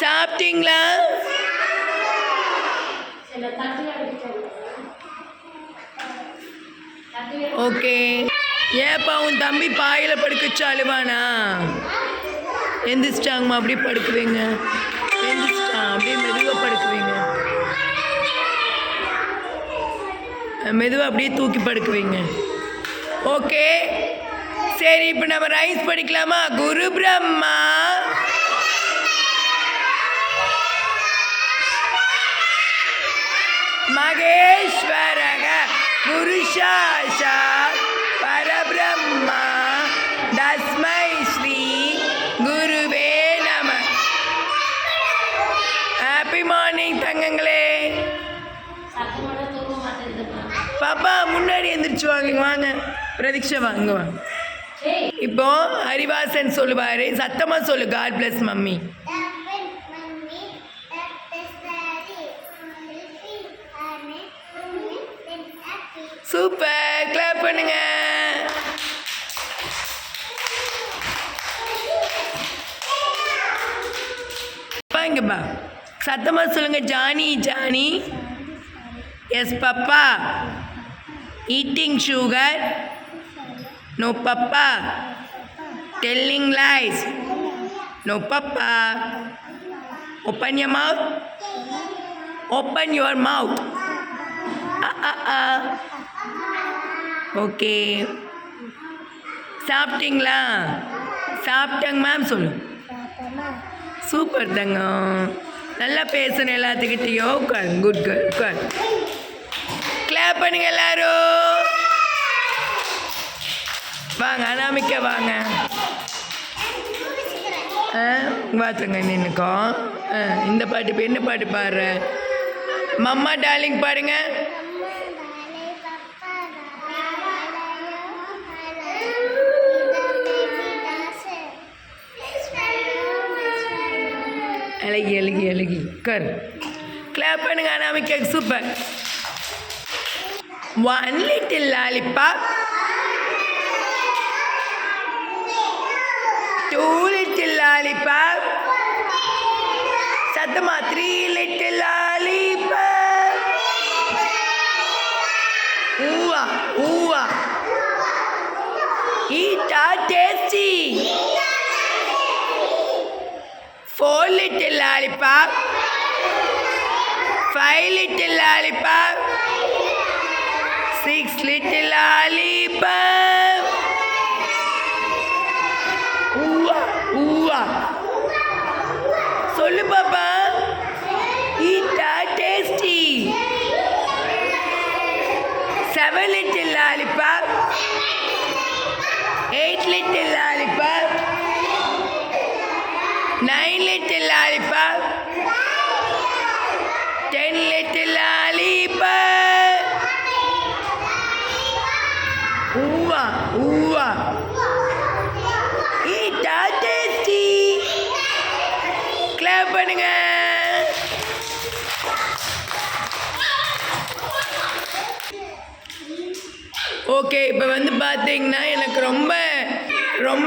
சாப்பிட்டீங்களா? ஓகே. ஏப்பா உன் தம்பி பாயில் படுக்க அழுவானா? எந்திரிச்சிட்டாங்கம்மா, அப்படியே படுக்குவீங்க. எந்திரிச்சிட்டான், அப்படியே மெதுவாக படுக்குவீங்க. மெதுவாக அப்படியே தூக்கி படுக்குவீங்க. ஓகே சரி, இப்போ நம்ம ரைஸ் படிக்கலாமா? குரு பிரம்மா மகேஸ்வரக குரு சாட்சாத் பரபிரம்மா தஸ்மை ஸ்ரீ குருவே நம. ஹாப்பி மார்னிங் தங்கங்களே. பாப்பா முன்னாடி எந்திரிச்சு வாங்க. பிரதீக்ஷா வாங்க. இப்போ ஹரிவாசன் சொல்லுவாரு, சத்தமா சொல்லு. God bless mummy. Super, clap பண்ணுங்க. இங்கப்பா சத்தமா சொல்லுங்க. Johnny Johnny. Yes papa. Eating sugar. No papa. Telling lies. No papa. Open your mouth. Open your mouth. Okay. சாப்பிட்டீங்களா? சாப்பிட்டேங்க மேம் சொல்லு. சூப்பர் தங்கம், நல்லா பேசணும் எல்லாத்துக்கிட்டையும். உட்கார். Good girl. உட்கார். கிளாப் பண்ணுங்க எல்லாரும். வாங்க அனாமிக்கா வாங்க. வாத்துங்க நின்னுக்கோ. இந்த பாட்டு இப்போ என்ன பாட்டு பாடுற? மம்மா டார்லிங் பாடுங்க. அழகி அழகி அழகி. உட்கார். கிளாப் பண்ணுங்க Anamika. Super. One little lollipop. Two little lollipop. சத்தமா. Three little lollipop. Ooh-ah, ooh-ah. Eat are tasty. Four little lollipop. Five little lollipop. Six little lollipop. சொல்லு பாப்பா. Eta tasty. 7 little lollipop. 8 little lollipop. 9 little lollipop. 10 little lollipop. ஊவா ஊவா. ஈட்டா tasty. Clap பண்ணுங்க. Okay, இப்போ வந்து பார்த்தீங்கன்னா எனக்கு ரொம்ப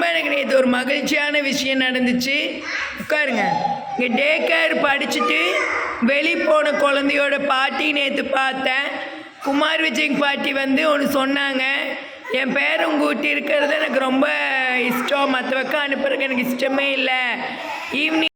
எனக்கு நேற்று ஒரு மகிழ்ச்சியான விஷயம் நடந்துச்சு. உட்காருங்க. இங்கே டே கேர் படிச்சுட்டு வெளி போன குழந்தையோட பாட்டி நேற்று பார்த்தேன். குமார் விஜய் பாட்டி வந்து ஒன்று சொன்னாங்க. என் பேரும் கூட்டி இருக்கிறது எனக்கு ரொம்ப இஷ்டம், மற்ற பக்கம் அனுப்புறதுக்கு எனக்கு இஷ்டமே இல்லை. ஈவினிங்